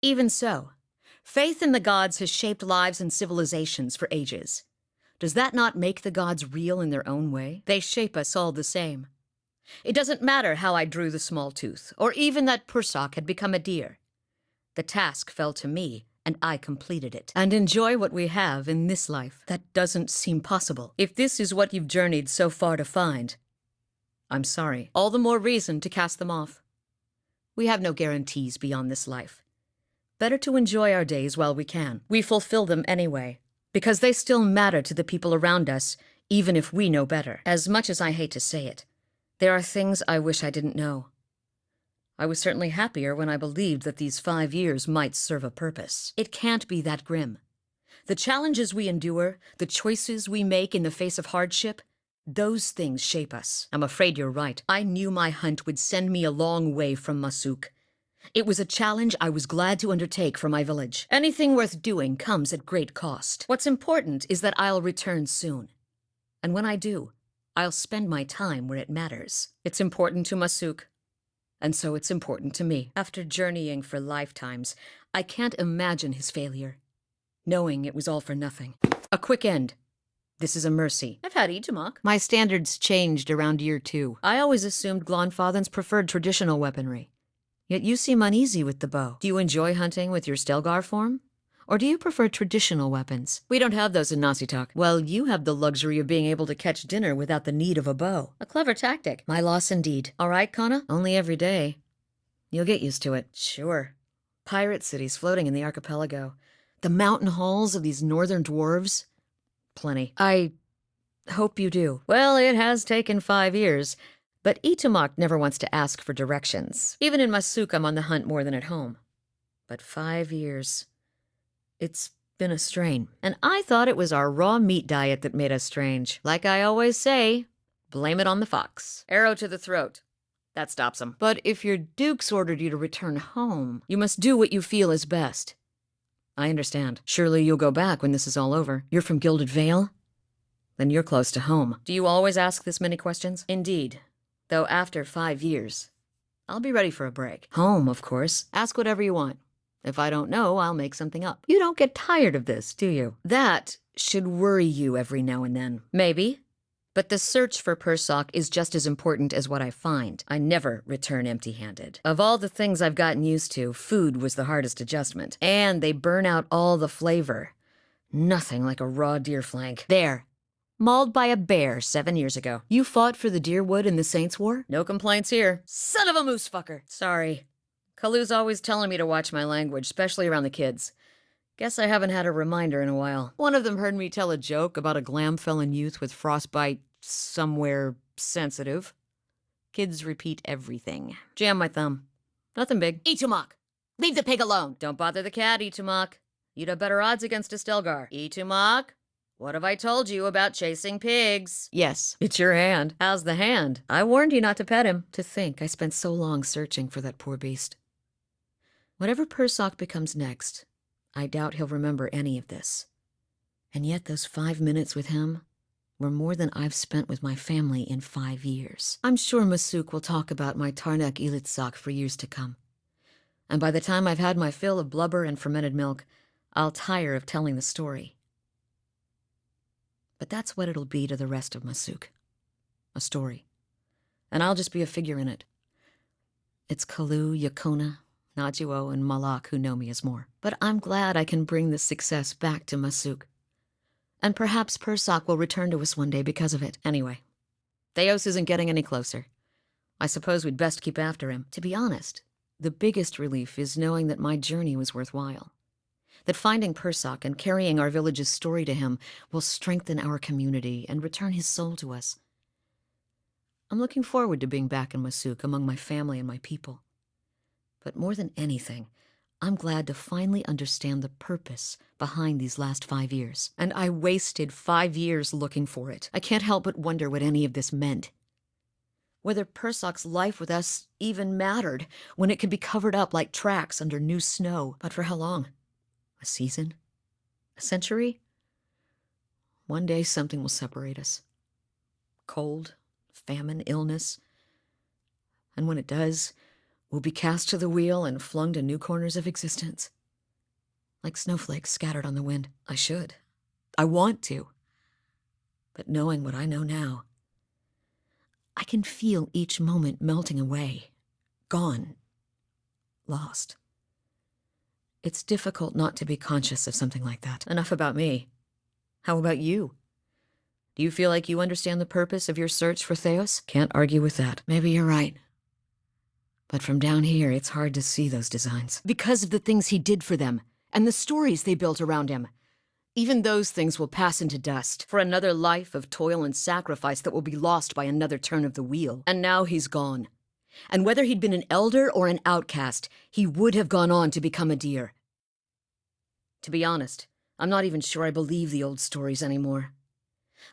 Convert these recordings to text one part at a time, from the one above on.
Even so, faith in the gods has shaped lives and civilizations for ages. Does that not make the gods real in their own way? They shape us all the same. It doesn't matter how I drew the small tooth, or even that Pursock had become a deer. The task fell to me, and I completed it. And enjoy what we have in this life. That doesn't seem possible. If this is what you've journeyed so far to find, I'm sorry. All the more reason to cast them off. We have no guarantees beyond this life. Better to enjoy our days while we can. We fulfill them anyway, because they still matter to the people around us, even if we know better. As much as I hate to say it, there are things I wish I didn't know. I was certainly happier when I believed that these 5 years might serve a purpose. It can't be that grim. The challenges we endure, the choices we make in the face of hardship, those things shape us. I'm afraid you're right. I knew my hunt would send me a long way from Masuk. It was a challenge I was glad to undertake for my village. Anything worth doing comes at great cost. What's important is that I'll return soon. And when I do, I'll spend my time where it matters. It's important to Masuk, and so it's important to me. After journeying for lifetimes, I can't imagine his failure, knowing it was all for nothing. A quick end. This is a mercy. I've had Itumaak. My standards changed around year 2. I always assumed Glonfathans preferred traditional weaponry. Yet you seem uneasy with the bow. Do you enjoy hunting with your Stelgar form? Or do you prefer traditional weapons? We don't have those in Nasitak. Well, you have the luxury of being able to catch dinner without the need of a bow. A clever tactic. My loss indeed. All right, Kana? Only every day. You'll get used to it. Sure. Pirate cities floating in the archipelago. The mountain halls of these northern dwarves. Plenty. I hope you do. Well, it has taken 5 years. But Itumaak never wants to ask for directions. Even in Masuk, I'm on the hunt more than at home. But 5 years. It's been a strain. And I thought it was our raw meat diet that made us strange. Like I always say, blame it on the fox. Arrow to the throat. That stops him. But if your dukes ordered you to return home, you must do what you feel is best. I understand. Surely you'll go back when this is all over. You're from Gilded Vale? Then you're close to home. Do you always ask this many questions? Indeed. Though after 5 years, I'll be ready for a break. Home, of course. Ask whatever you want. If I don't know, I'll make something up. You don't get tired of this, do you? That should worry you every now and then. Maybe. But the search for Pursock is just as important as what I find. I never return empty-handed. Of all the things I've gotten used to, food was the hardest adjustment. And they burn out all the flavor. Nothing like a raw deer flank. There. Mauled by a bear 7 years ago. You fought for the Deerwood in the Saints' War? No complaints here. Son of a moose fucker. Sorry. Kalu's always telling me to watch my language, especially around the kids. Guess I haven't had a reminder in a while. One of them heard me tell a joke about a Glamfellan youth with frostbite somewhere sensitive. Kids repeat everything. Jam my thumb. Nothing big. Itumaak! Leave the pig alone! Don't bother the cat, Itumaak. You'd have better odds against a Stelgar. Itumaak? What have I told you about chasing pigs? Yes, it's your hand. How's the hand? I warned you not to pet him. To think I spent so long searching for that poor beast. Whatever Pursock becomes next, I doubt he'll remember any of this. And yet those 5 minutes with him were more than I've spent with my family in 5 years. I'm sure Masuk will talk about my Tarnak Ilitsak for years to come. And by the time I've had my fill of blubber and fermented milk, I'll tire of telling the story. But that's what it'll be to the rest of Masuk. A story. And I'll just be a figure in it. It's Kalu, Yakona, Najuo, and Malak who know me as more. But I'm glad I can bring this success back to Masuk. And perhaps Pursock will return to us one day because of it. Anyway, Theos isn't getting any closer. I suppose we'd best keep after him. To be honest, the biggest relief is knowing that my journey was worthwhile. That finding Pursock and carrying our village's story to him will strengthen our community and return his soul to us. I'm looking forward to being back in Masuk among my family and my people. But more than anything, I'm glad to finally understand the purpose behind these last 5 years. And I wasted 5 years looking for it. I can't help but wonder what any of this meant. Whether Pursock's life with us even mattered when it could be covered up like tracks under new snow. But for how long? A season? A century? One day something will separate us. Cold, famine, illness. And when it does, will be cast to the wheel and flung to new corners of existence. Like snowflakes scattered on the wind. I should. I want to. But knowing what I know now, I can feel each moment melting away. Gone. Lost. It's difficult not to be conscious of something like that. Enough about me. How about you? Do you feel like you understand the purpose of your search for Theos? Can't argue with that. Maybe you're right. But from down here, it's hard to see those designs. Because of the things he did for them, and the stories they built around him. Even those things will pass into dust, for another life of toil and sacrifice that will be lost by another turn of the wheel. And now he's gone. And whether he'd been an elder or an outcast, he would have gone on to become a deer. To be honest, I'm not even sure I believe the old stories anymore.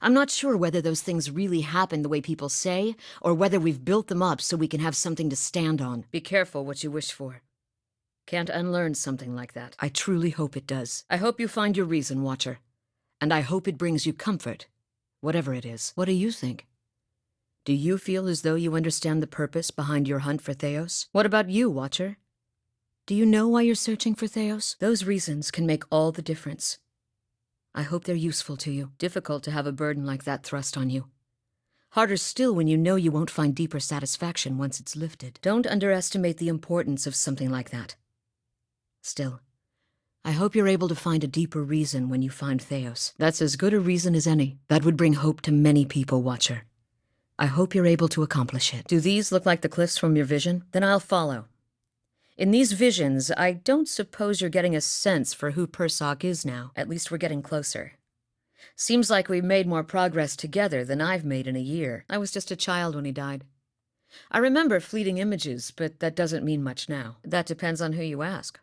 I'm not sure whether those things really happened the way people say, or whether we've built them up so we can have something to stand on. Be careful what you wish for. Can't unlearn something like that. I truly hope it does. I hope you find your reason, Watcher. And I hope it brings you comfort, whatever it is. What do you think? Do you feel as though you understand the purpose behind your hunt for Theos? What about you, Watcher? Do you know why you're searching for Theos? Those reasons can make all the difference. I hope they're useful to you. Difficult to have a burden like that thrust on you. Harder still when you know you won't find deeper satisfaction once it's lifted. Don't underestimate the importance of something like that. Still, I hope you're able to find a deeper reason when you find Theos. That's as good a reason as any. That would bring hope to many people, Watcher. I hope you're able to accomplish it. Do these look like the cliffs from your vision? Then I'll follow. In these visions, I don't suppose you're getting a sense for who Persoc is now. At least we're getting closer. Seems like we've made more progress together than I've made in a year. I was just a child when he died. I remember fleeting images, but that doesn't mean much now. That depends on who you ask.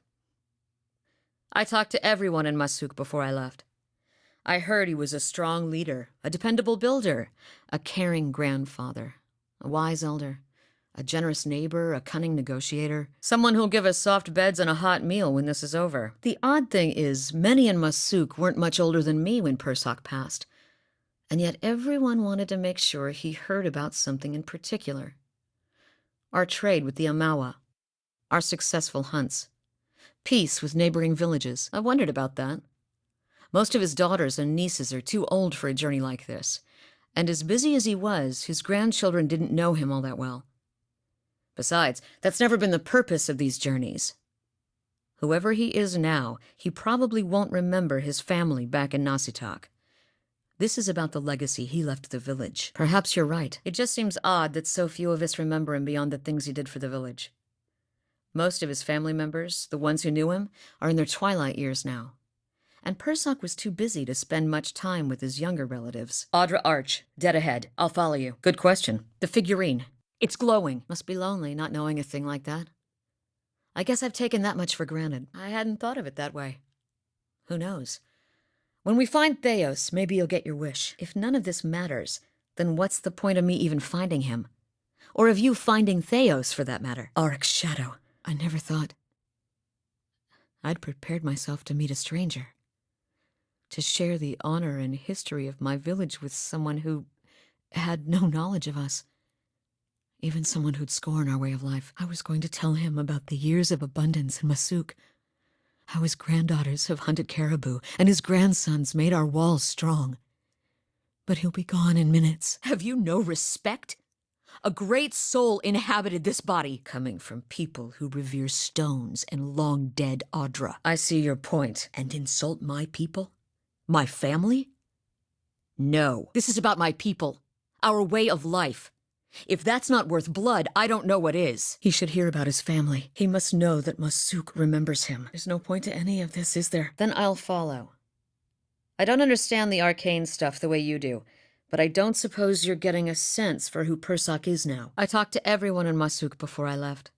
I talked to everyone in Masuk before I left. I heard he was a strong leader, a dependable builder, a caring grandfather, a wise elder, a generous neighbor, a cunning negotiator, someone who'll give us soft beds and a hot meal when this is over. The odd thing is, many in Masuk weren't much older than me when Persoc passed, and yet everyone wanted to make sure he heard about something in particular. Our trade with the Amawa, our successful hunts, peace with neighboring villages. I wondered about that. Most of his daughters and nieces are too old for a journey like this, and as busy as he was, his grandchildren didn't know him all that well. Besides, that's never been the purpose of these journeys. Whoever he is now, he probably won't remember his family back in Nasitak. This is about the legacy he left the village. Perhaps you're right. It just seems odd that so few of us remember him beyond the things he did for the village. Most of his family members, the ones who knew him, are in their twilight years now. And Persoc was too busy to spend much time with his younger relatives. Audra Arch, dead ahead. I'll follow you. Good question. The figurine. It's glowing. Must be lonely not knowing a thing like that. I guess I've taken that much for granted. I hadn't thought of it that way. Who knows? When we find Theos, maybe you'll get your wish. If none of this matters, then what's the point of me even finding him? Or of you finding Theos, for that matter? Auric's shadow. I never thought. I'd prepared myself to meet a stranger. To share the honor and history of my village with someone who had no knowledge of us. Even someone who'd scorn our way of life. I was going to tell him about the years of abundance in Masuk. How his granddaughters have hunted caribou, and his grandsons made our walls strong. But he'll be gone in minutes. Have you no respect? A great soul inhabited this body, coming from people who revere stones and long-dead Audra. I see your point. And insult my people? My family? No. This is about my people. Our way of life. If that's not worth blood, I don't know what is. He should hear about his family. He must know that Masuk remembers him. There's no point to any of this, is there? Then I'll follow. I don't understand the arcane stuff the way you do, but I don't suppose you're getting a sense for who Persoc is now. I talked to everyone in Masuk before I left.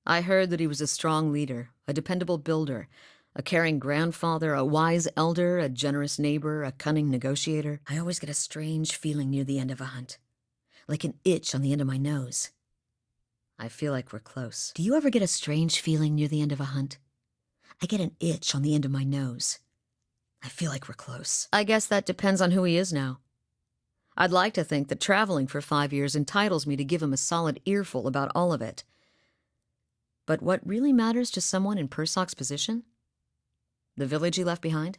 I heard that he was a strong leader, a dependable builder, a caring grandfather, a wise elder, a generous neighbor, a cunning negotiator. I always get a strange feeling near the end of a hunt. Like an itch on the end of my nose. I feel like we're close. Do you ever get a strange feeling near the end of a hunt? I get an itch on the end of my nose. I feel like we're close. I guess that depends on who he is now. I'd like to think that traveling for 5 years entitles me to give him a solid earful about all of it. But what really matters to someone in Persok's position? The village he left behind?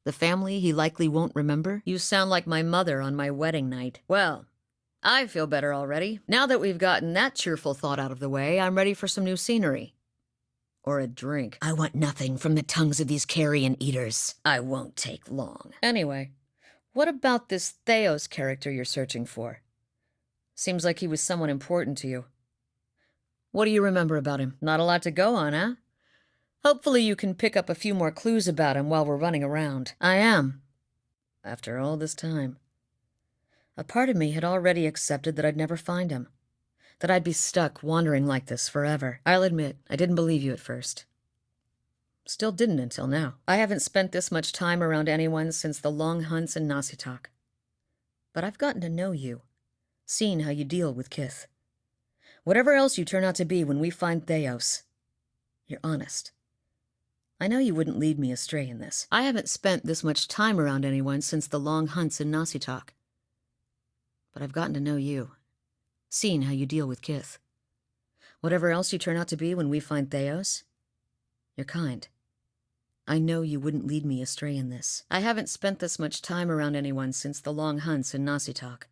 The family he likely won't remember? You sound like my mother on my wedding night. Well, I feel better already. Now that we've gotten that cheerful thought out of the way, I'm ready for some new scenery. Or a drink. I want nothing from the tongues of these carrion eaters. I won't take long. Anyway, what about this Theos character you're searching for? Seems like he was someone important to you. What do you remember about him? Not a lot to go on, huh? Hopefully you can pick up a few more clues about him while we're running around. I am. After all this time. A part of me had already accepted that I'd never find him. That I'd be stuck wandering like this forever. I'll admit, I didn't believe you at first. Still didn't until now. I haven't spent this much time around anyone since the long hunts in Nasitak. But I've gotten to know you, seen how you deal with Kith. Whatever else you turn out to be when we find Theos, you're honest. I know you wouldn't lead me astray in this. I haven't spent this much time around anyone since the long hunts in Nasitak. But I've gotten to know you, seen how you deal with Kith. Whatever else you turn out to be when we find Theos, you're kind. I know you wouldn't lead me astray in this. I haven't spent this much time around anyone since the long hunts in Nasitak.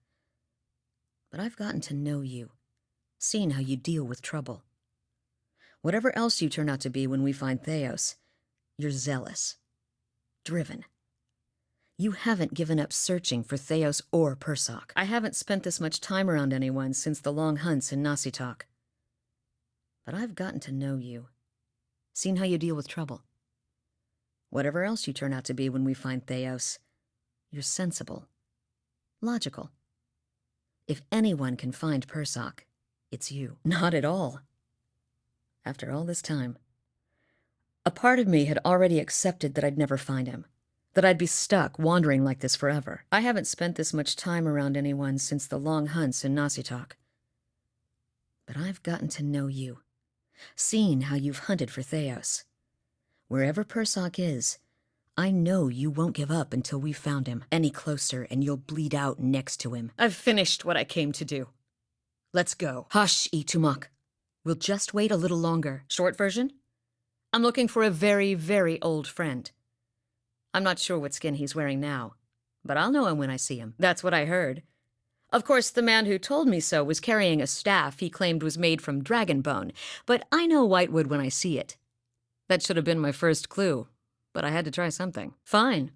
But I've gotten to know you, seen how you deal with trouble. Whatever else you turn out to be when we find Theos, you're zealous, driven. You haven't given up searching for Theos or Persok. I haven't spent this much time around anyone since the long hunts in Nasitak. But I've gotten to know you, seen how you deal with trouble. Whatever else you turn out to be when we find Theos, you're sensible, logical. If anyone can find Persok, it's you. Not at all. After all this time, a part of me had already accepted that I'd never find him, that I'd be stuck wandering like this forever. I haven't spent this much time around anyone since the long hunts in Nasitak. But I've gotten to know you, seen how you've hunted for Theos. Wherever Persok is, I know you won't give up until we've found him. Any closer and you'll bleed out next to him. I've finished what I came to do. Let's go. Hush, Itumaak. We'll just wait a little longer. Short version? I'm looking for a very, very old friend. I'm not sure what skin he's wearing now, but I'll know him when I see him. That's what I heard. Of course, the man who told me so was carrying a staff he claimed was made from dragon bone, but I know Whitewood when I see it. That should have been my first clue, but I had to try something. Fine.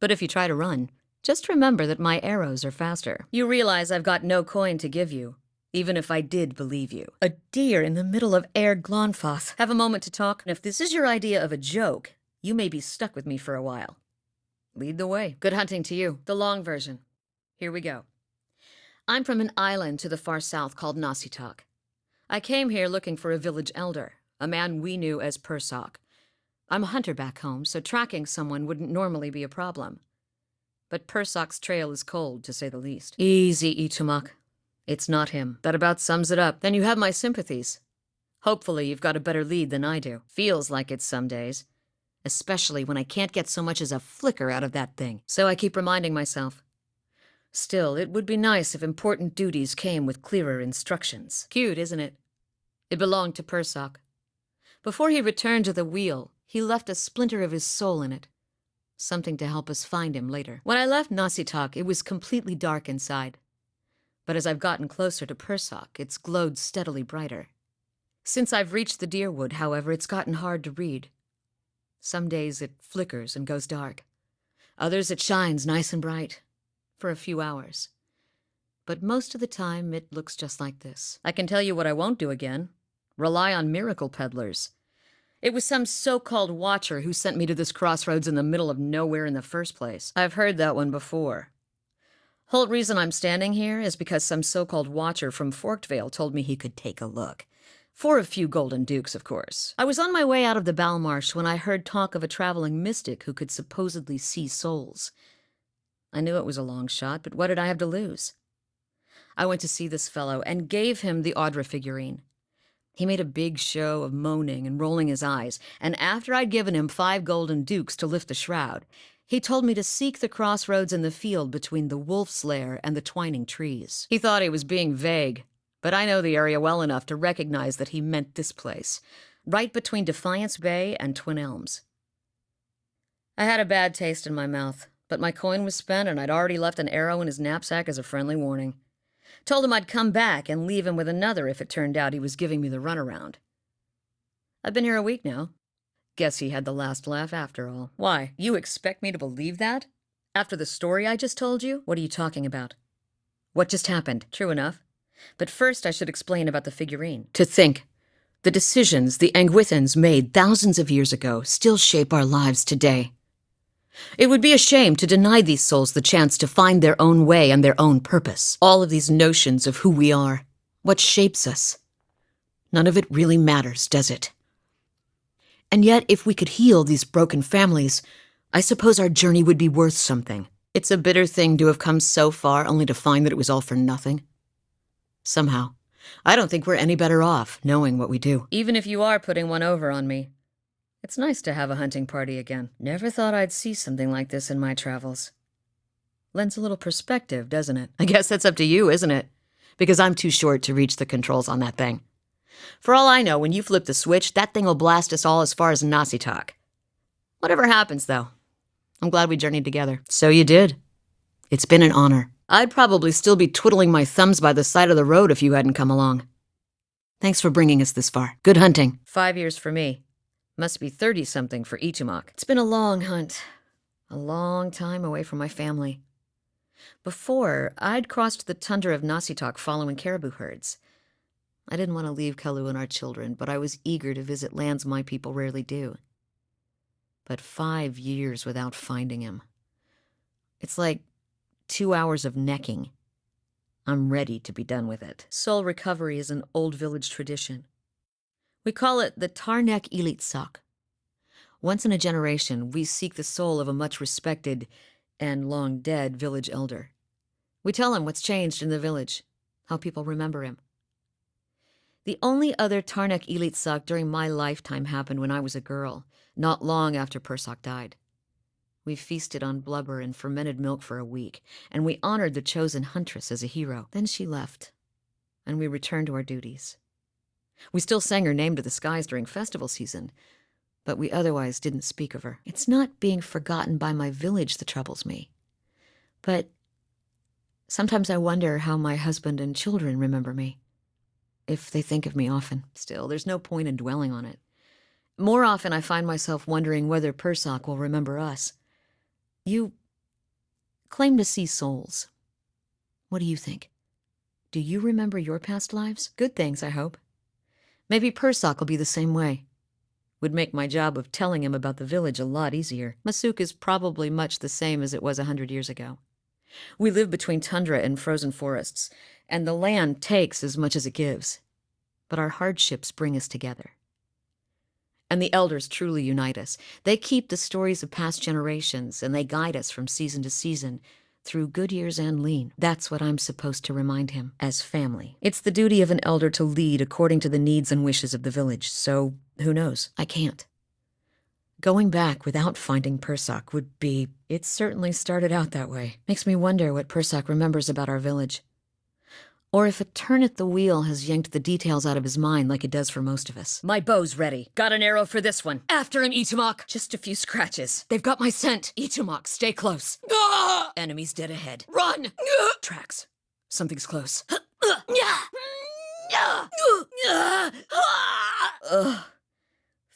But if you try to run, just remember that my arrows are faster. You realize I've got no coin to give you, even if I did believe you. A deer in the middle of Air Glonfoth. Have a moment to talk? And if this is your idea of a joke, you may be stuck with me for a while. Lead the way. Good hunting to you. The long version. Here we go. I'm from an island to the far south called Nasitak. I came here looking for a village elder, a man we knew as Persok. I'm a hunter back home, so tracking someone wouldn't normally be a problem. But Persok's trail is cold, to say the least. Easy, Itumaak. It's not him. That about sums it up. Then you have my sympathies. Hopefully you've got a better lead than I do. Feels like it some days. Especially when I can't get so much as a flicker out of that thing. So I keep reminding myself. Still, it would be nice if important duties came with clearer instructions. Cute, isn't it? It belonged to Persok. Before he returned to the wheel, he left a splinter of his soul in it. Something to help us find him later. When I left Nasitak, it was completely dark inside. But as I've gotten closer to Persok, it's glowed steadily brighter. Since I've reached the Deerwood, however, it's gotten hard to read. Some days it flickers and goes dark. Others it shines nice and bright, for a few hours. But most of the time it looks just like this. I can tell you what I won't do again. Rely on miracle peddlers. It was some so-called watcher who sent me to this crossroads in the middle of nowhere in the first place. I've heard that one before. Whole reason I'm standing here is because some so-called watcher from Forkvale told me he could take a look. For a few golden dukes, of course. I was on my way out of the Balmarsh when I heard talk of a traveling mystic who could supposedly see souls. I knew it was a long shot, but what did I have to lose? I went to see this fellow and gave him the Audra figurine. He made a big show of moaning and rolling his eyes, and after I'd given him 5 golden dukes to lift the shroud, he told me to seek the crossroads in the field between the wolf's lair and the twining trees. He thought he was being vague, But I know the area well enough to recognize that he meant this place, right between Defiance Bay and Twin Elms. I had a bad taste in my mouth, but my coin was spent and I'd already left an arrow in his knapsack as a friendly warning. Told him I'd come back and leave him with another if it turned out he was giving me the runaround. I've been here a week now. Guess he had the last laugh after all. Why, you expect me to believe that? After the story I just told you? What are you talking about? What just happened? True enough. But first I should explain about the figurine. To think, the decisions the Angwithans made thousands of years ago still shape our lives today. It would be a shame to deny these souls the chance to find their own way and their own purpose. All of these notions of who we are, what shapes us. None of it really matters, does it? And yet, if we could heal these broken families, I suppose our journey would be worth something. It's a bitter thing to have come so far only to find that it was all for nothing. Somehow, I don't think we're any better off knowing what we do. Even if you are putting one over on me, it's nice to have a hunting party again. Never thought I'd see something like this in my travels. Lends a little perspective, doesn't it? I guess that's up to you, isn't it? Because I'm too short to reach the controls on that thing. For all I know, when you flip the switch, that thing will blast us all as far as Itumaak. Whatever happens, though, I'm glad we journeyed together. So you did. It's been an honor. I'd probably still be twiddling my thumbs by the side of the road if you hadn't come along. Thanks for bringing us this far. Good hunting. 5 years for me. Must be 30-something for Itumaak. It's been a long hunt. A long time away from my family. Before, I'd crossed the tundra of Itumaak following caribou herds. I didn't want to leave Kalu and our children, but I was eager to visit lands my people rarely do. But 5 years without finding him. It's like 2 hours of necking. I'm ready to be done with it. Soul recovery is an old village tradition. We call it the Tarnek Ilitsak. Once in a generation, we seek the soul of a much respected and long dead village elder. We tell him what's changed in the village, how people remember him. The only other Tarnek Ilitsak during my lifetime happened when I was a girl, not long after Persak died. We feasted on blubber and fermented milk for a week, and we honored the chosen huntress as a hero. Then she left, and we returned to our duties. We still sang her name to the skies during festival season, but we otherwise didn't speak of her. It's not being forgotten by my village that troubles me, but sometimes I wonder how my husband and children remember me, if they think of me often. Still, there's no point in dwelling on it. More often I find myself wondering whether Persak will remember us. You claim to see souls. What do you think? Do you remember your past lives? Good things, I hope. Maybe Persak will be the same way. Would make my job of telling him about the village a lot easier. Masuk is probably much the same as it was 100 years ago. We live between tundra and frozen forests, and the land takes as much as it gives. But our hardships bring us together. And the elders truly unite us. They keep the stories of past generations, and they guide us from season to season, through good years and lean. That's what I'm supposed to remind him, as family. It's the duty of an elder to lead according to the needs and wishes of the village, so who knows? I can't. Going back without finding Persak would be... It certainly started out that way. Makes me wonder what Persak remembers about our village. Or if a turn at the wheel has yanked the details out of his mind like it does for most of us. My bow's ready. Got an arrow for this one. After him, Itumaak. Just a few scratches. They've got my scent. Itumaak, stay close. Enemies dead ahead. Run! Tracks. Something's close. Ugh.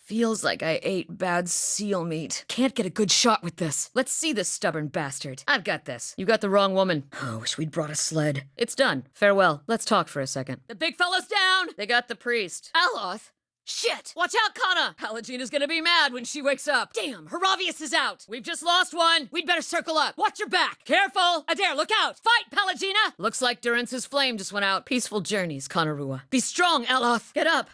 Feels like I ate bad seal meat. Can't get a good shot with this. Let's see this stubborn bastard. I've got this. You got the wrong woman. Oh, wish we'd brought a sled. It's done. Farewell. Let's talk for a second. The big fella's down! They got the priest. Aloth? Shit! Watch out, Kana! Palagina's gonna be mad when she wakes up. Damn, Haravius is out. We've just lost one. We'd better circle up. Watch your back. Careful! Adair, look out! Fight, Palagina! Looks like Durance's flame just went out. Peaceful journeys, Kanarua. Be strong, Aloth. Get up.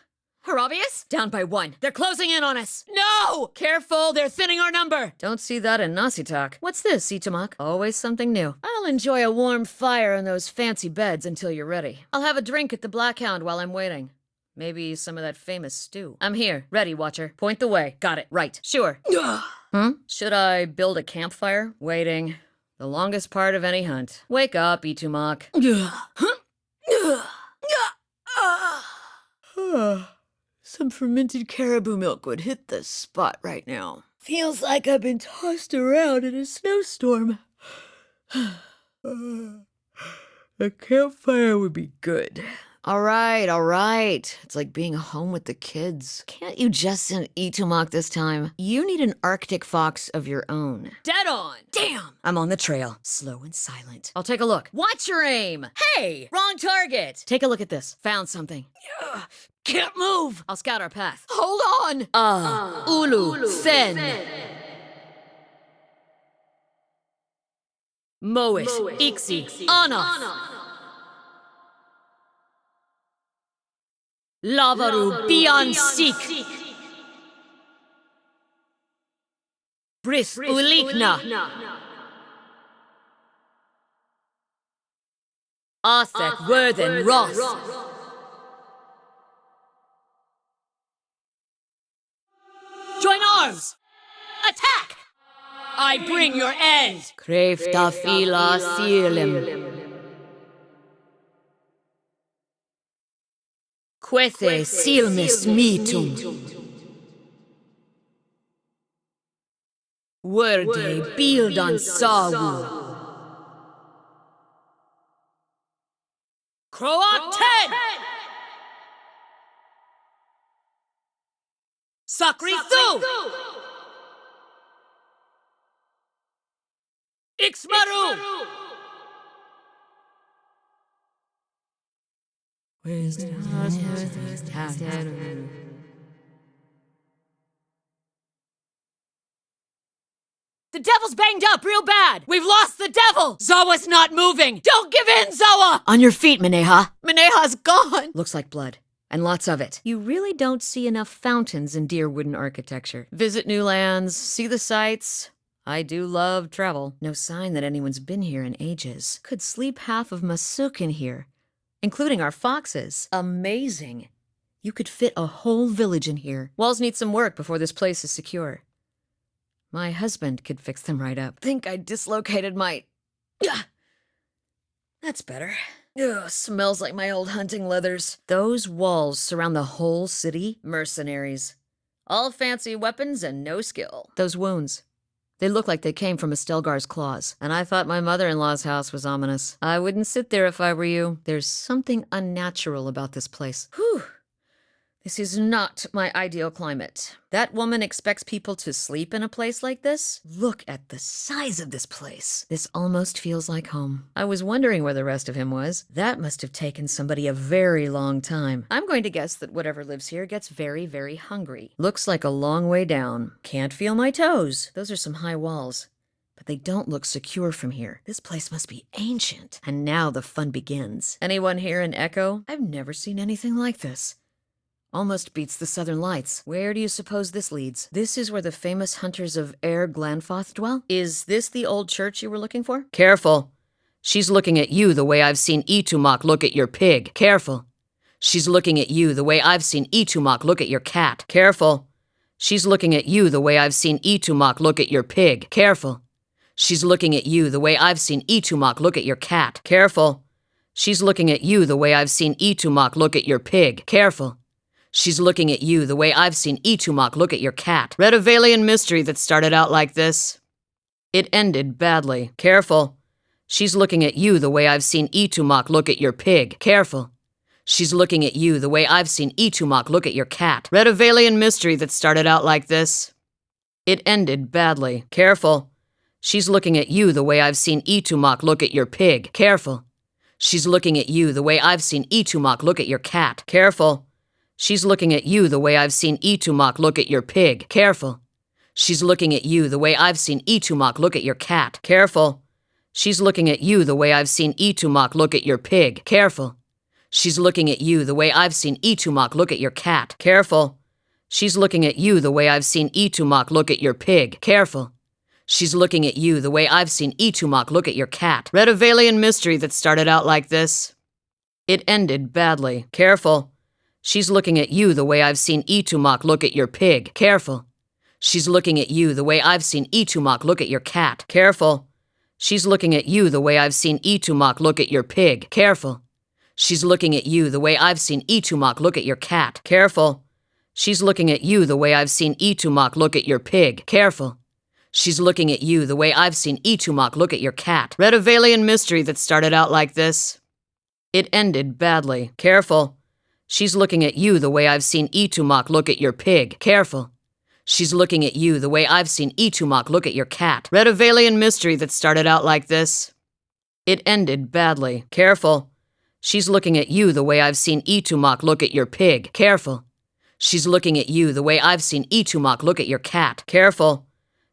Haravius? Down by 1. They're closing in on us. No! Careful, they're thinning our number. Don't see that in Itumaak. What's this, Itumaak? Always something new. I'll enjoy a warm fire in those fancy beds until you're ready. I'll have a drink at the Blackhound while I'm waiting. Maybe some of that famous stew. I'm here. Ready, Watcher. Point the way. Got it. Right. Sure. Should I build a campfire? Waiting. The longest part of any hunt. Wake up, Itumaak. Some fermented caribou milk would hit the spot right now. Feels like I've been tossed around in a snowstorm. A campfire would be good. All right. It's like being home with the kids. Can't you just send Itumaak this time? You need an Arctic fox of your own. Dead on! Damn! I'm on the trail, slow and silent. I'll take a look. Watch your aim! Hey! Wrong target! Take a look at this. Found something. Can't move! I'll scout our path. Hold on! Ulu, Sen. Mois, Ixi, Ana. Lavaru, Biansik. Bris, Ulikna. Athek, Worthen, Ross. Join arms! Attack! I bring your end! Krefta fila sielem. Quethe silmis mitum. Worde bildan sawu. Croat 10! Sakri Thu! Ixmaru! The devil's banged up real bad. We've lost the devil. Zawa's not moving. Don't give in, Zawa. On your feet, Mineha. Mineha's gone. Looks like blood. And lots of it. You really don't see enough fountains in dear wooden architecture. Visit new lands, see the sights. I do love travel. No sign that anyone's been here in ages. Could sleep half of Masuk in here, including our foxes. Amazing. You could fit a whole village in here. Walls need some work before this place is secure. My husband could fix them right up. Think I dislocated my... That's better. Ugh, smells like my old hunting leathers. Those walls surround the whole city. Mercenaries. All fancy weapons and no skill. Those wounds. They look like they came from a Stelgar's claws. And I thought my mother-in-law's house was ominous. I wouldn't sit there if I were you. There's something unnatural about this place. Whew. This is not my ideal climate. That woman expects people to sleep in a place like this? Look at the size of this place. This almost feels like home. I was wondering where the rest of him was. That must have taken somebody a very long time. I'm going to guess that whatever lives here gets very, very hungry. Looks like a long way down. Can't feel my toes. Those are some high walls. But they don't look secure from here. This place must be ancient. And now the fun begins. Anyone here in Echo? I've never seen anything like this. Almost beats the Southern Lights. Where do you suppose this leads? This is where the famous hunters of Air Glanfoth dwell? Is this the old church you were looking for? Careful. She's looking at you the way I've seen Itumaak look at your pig. Careful. She's looking at you the way I've seen Itumaak look at your cat. Careful. She's looking at you the way I've seen Itumaak look at your pig. Careful. She's looking at you the way I've seen Itumaak look at your cat. Careful. She's looking at you the way I've seen Itumaak look at your pig. Careful. She's looking at you the way I've seen Itumaak look at your cat. Read a Valian mystery that started out like this. It ended badly. Careful. She's looking at you the way I've seen Itumaak look at your pig. Careful. She's looking at you the way I've seen Itumaak look at your cat. Read a Valian mystery that started out like this. It ended badly. Careful. She's looking at you the way I've seen Itumaak look at your pig. Careful. She's looking at you the way I've seen Itumaak look at your cat. Careful. She's looking at you the way I've seen Itumaak look at your pig. Careful. She's looking at you the way I've seen Itumaak look at your cat. Careful. She's looking at you the way I've seen Itumaak look at your pig. Careful. She's looking at you the way I've seen Itumaak look at your cat. Careful. She's looking at you the way I've seen Itumaak look at your pig. Careful. She's looking at you the way I've seen Itumaak look at your cat. Read a Valian mystery that started out like this. It ended badly. Careful. She's looking at you the way I've seen Itumaak look at your pig. Careful. She's looking at you the way I've seen Itumaak look at your cat. Careful. She's looking at you the way I've seen Itumaak look at your pig. Careful. She's looking at you the way I've seen Itumaak look at your cat. Careful. She's looking at you the way I've seen Itumaak look at your pig. Careful. She's looking at you the way I've seen Itumaak look at your cat. Read a Valian mystery that started out like this. It ended badly. Careful. She's looking at you the way I've seen Itumaak look at your pig. Careful. She's looking at you the way I've seen Itumaak look at your cat. Read a Valian mystery that started out like this. It ended badly. Careful. She's looking at you the way I've seen Itumaak look at your pig. Careful. She's looking at you the way I've seen Itumaak look at your cat. Careful.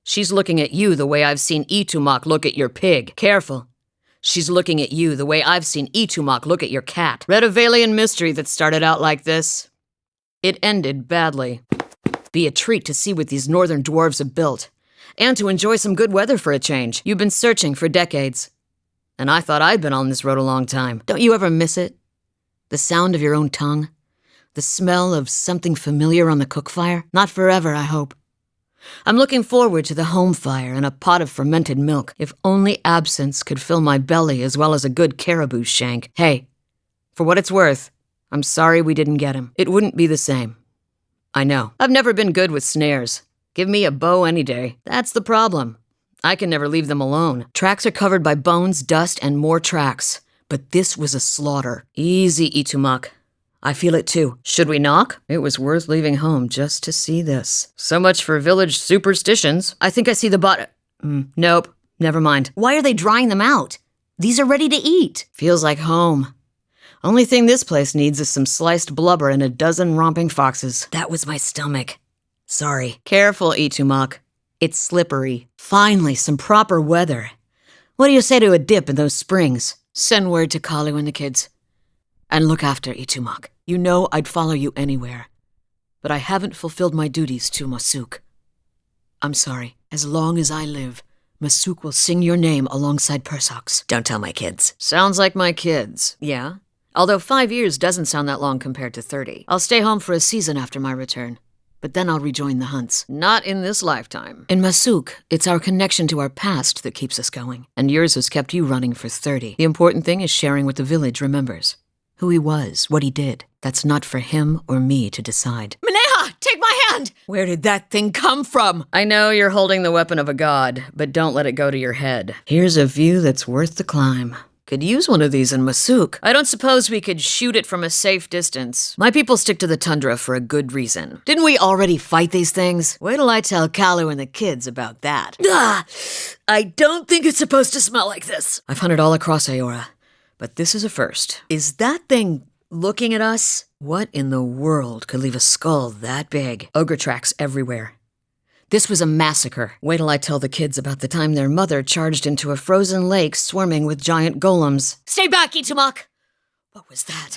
She's looking at you the way I've seen Itumaak look at your pig. Careful. She's looking at you the way I've seen Itumaak look at your cat. Read a Valian mystery that started out like this. It ended badly. Be a treat to see what these northern dwarves have built, and to enjoy some good weather for a change. You've been searching for decades, and I thought I'd been on this road a long time. Don't you ever miss it? The sound of your own tongue? The smell of something familiar on the cook fire? Not forever, I hope. I'm looking forward to the home fire and a pot of fermented milk. If only absinthe could fill my belly as well as a good caribou shank. Hey, for what it's worth, I'm sorry we didn't get him. It wouldn't be the same. I know. I've never been good with snares. Give me a bow any day. That's the problem. I can never leave them alone. Tracks are covered by bones, dust, and more tracks. But this was a slaughter. Easy, Itumaak. I feel it too. Should we knock? It was worth leaving home just to see this. So much for village superstitions. I think I see the nope. Never mind. Why are they drying them out? These are ready to eat. Feels like home. Only thing this place needs is some sliced blubber and a dozen romping foxes. That was my stomach. Sorry. Careful, Itumaak. It's slippery. Finally, some proper weather. What do you say to a dip in those springs? Send word to Kalu and the kids. And look after Itumaak. You know I'd follow you anywhere. But I haven't fulfilled my duties to Masuk. I'm sorry. As long as I live, Masuk will sing your name alongside Persok's. Don't tell my kids. Sounds like my kids. Yeah? Although 5 years doesn't sound that long compared to 30. I'll stay home for a season after my return. But then I'll rejoin the hunts. Not in this lifetime. In Masuk, it's our connection to our past that keeps us going. And yours has kept you running for 30. The important thing is sharing what the village remembers. Who he was, what he did. That's not for him or me to decide. Maneha, take my hand! Where did that thing come from? I know you're holding the weapon of a god, but don't let it go to your head. Here's a view that's worth the climb. Could use one of these in Masuk. I don't suppose we could shoot it from a safe distance. My people stick to the tundra for a good reason. Didn't we already fight these things? Wait till I tell Kalu and the kids about that. I don't think it's supposed to smell like this. I've hunted all across Aora, but this is a first. Is that thing looking at us? What in the world could leave a skull that big? Ogre tracks everywhere. This was a massacre. Wait till I tell the kids about the time their mother charged into a frozen lake swarming with giant golems. Stay back, Itumaak! What was that?